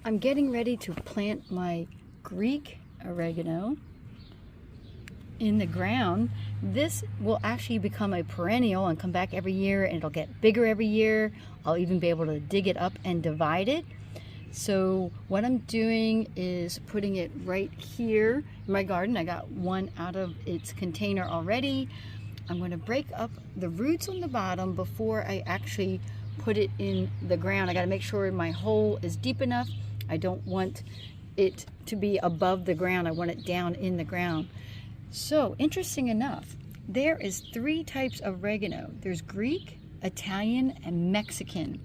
I'm getting ready to plant my Greek oregano in the ground. This will actually become a perennial and come back every year, and it'll get bigger every year. I'll even be able to dig it up and divide it. So what I'm doing is putting it right here in my garden. I got one out of its container already. I'm going to break up the roots on the bottom before I actually put it in the ground. I got to make sure my hole is deep enough. I don't want it to be above the ground. I want it down in the ground. So interesting enough, there is 3 types of oregano. There's Greek, Italian, and Mexican.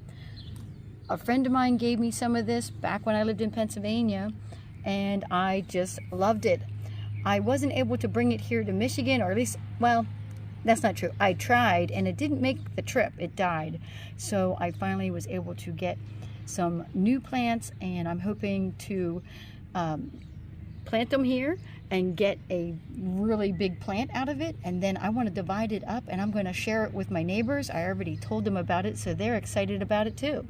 A friend of mine gave me some of this back when I lived in Pennsylvania, and I just loved it. I wasn't able to bring it here to Michigan, or at least, well, that's not true. I tried, and it didn't make the trip. It died. So I finally was able to get some new plants, and I'm hoping to plant them here and get a really big plant out of it. And then I want to divide it up, and I'm going to share it with my neighbors. I already told them about it, so they're excited about it too.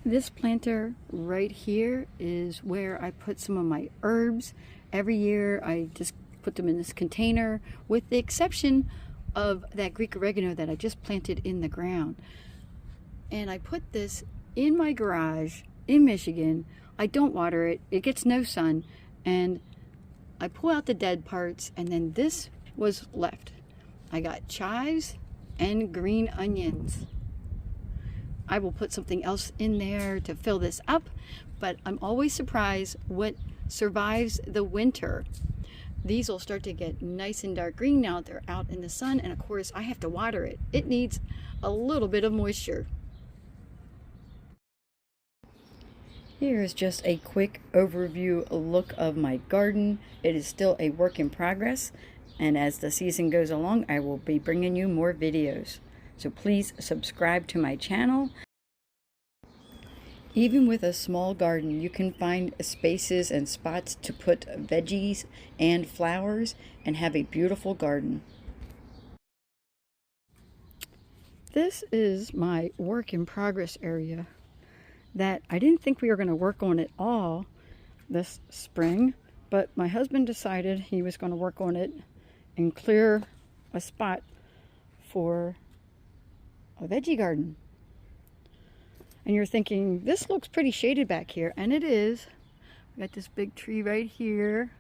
This planter right here is where I put some of my herbs. Every year I just put them in this container, with the exception of that Greek oregano that I just planted in the ground. And I put this in my garage in Michigan. I don't water it. It gets no sun. And I pull out the dead parts, and then this was left. I got chives and green onions. I will put something else in there to fill this up, but I'm always surprised what survives the winter. These will start to get nice and dark green now that they're out in the sun, and of course I have to water it. It needs a little bit of moisture. Here's just a quick overview look of my garden. It is still a work in progress, and as the season goes along, I will be bringing you more videos. So please subscribe to my channel. Even with a small garden, you can find spaces and spots to put veggies and flowers and have a beautiful garden. This is my work in progress area that I didn't think we were going to work on at all this spring, but my husband decided he was going to work on it and clear a spot for a veggie garden. And you're thinking, this looks pretty shaded back here, and it is. We got this big tree right here.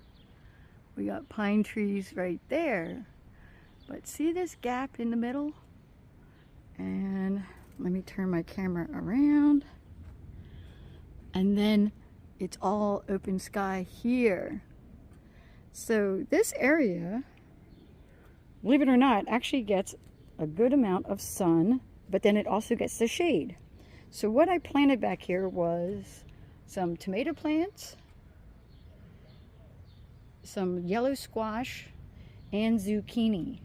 We got pine trees right there. But see this gap in the middle? And let me turn my camera around. And then it's all open sky here. So this area, believe it or not, actually gets a good amount of sun, but then it also gets the shade. So what I planted back here was some tomato plants, some yellow squash, and zucchini.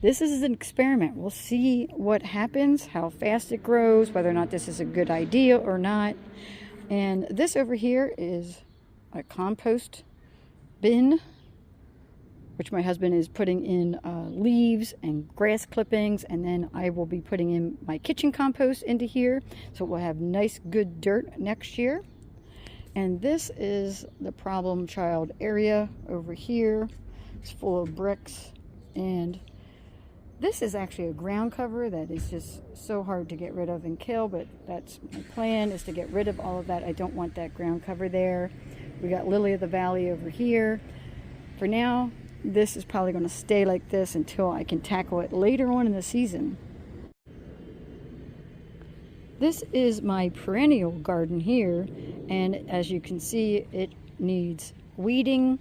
This is an experiment. We'll see what happens, how fast it grows, whether or not this is a good idea or not. And this over here is a compost bin, which my husband is putting in leaves and grass clippings, and then I will be putting in my kitchen compost into here, so we'll have nice good dirt next year. And this is the problem child area over here. It's full of bricks, and this is actually a ground cover that is just so hard to get rid of and kill, but that's my plan, is to get rid of all of that. I don't want that ground cover there. We got lily of the valley over here. For now, this is probably going to stay like this until I can tackle it later on in the season. This is my perennial garden here, and as you can see, it needs weeding,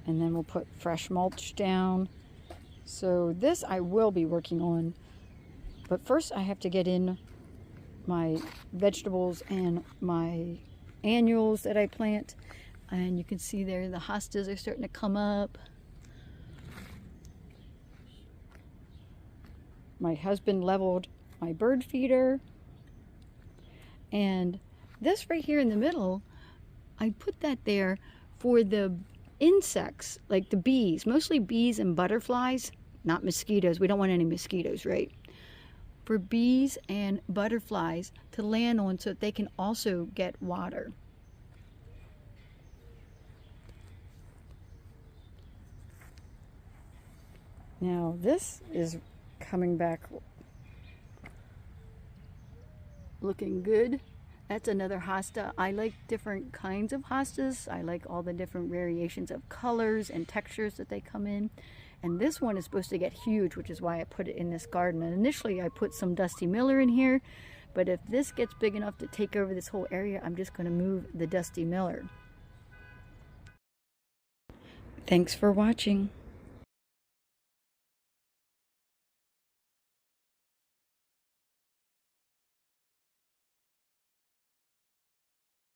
and then we'll put fresh mulch down. So this I will be working on, but first I have to get in my vegetables and my annuals that I plant. And you can see there the hostas are starting to come up. My husband leveled my bird feeder. And this right here in the middle, I put that there for the insects, like the bees, mostly bees and butterflies. not mosquitoes. We don't want any mosquitoes, right? For bees and butterflies to land on so that they can also get water. Now this is coming back looking good. That's another hosta. I like different kinds of hostas. I like all the different variations of colors and textures that they come in. And this one is supposed to get huge, which is why I put it in this garden. And initially I put some Dusty Miller in here, but if this gets big enough to take over this whole area, I'm just going to move the Dusty Miller. Thanks for watching.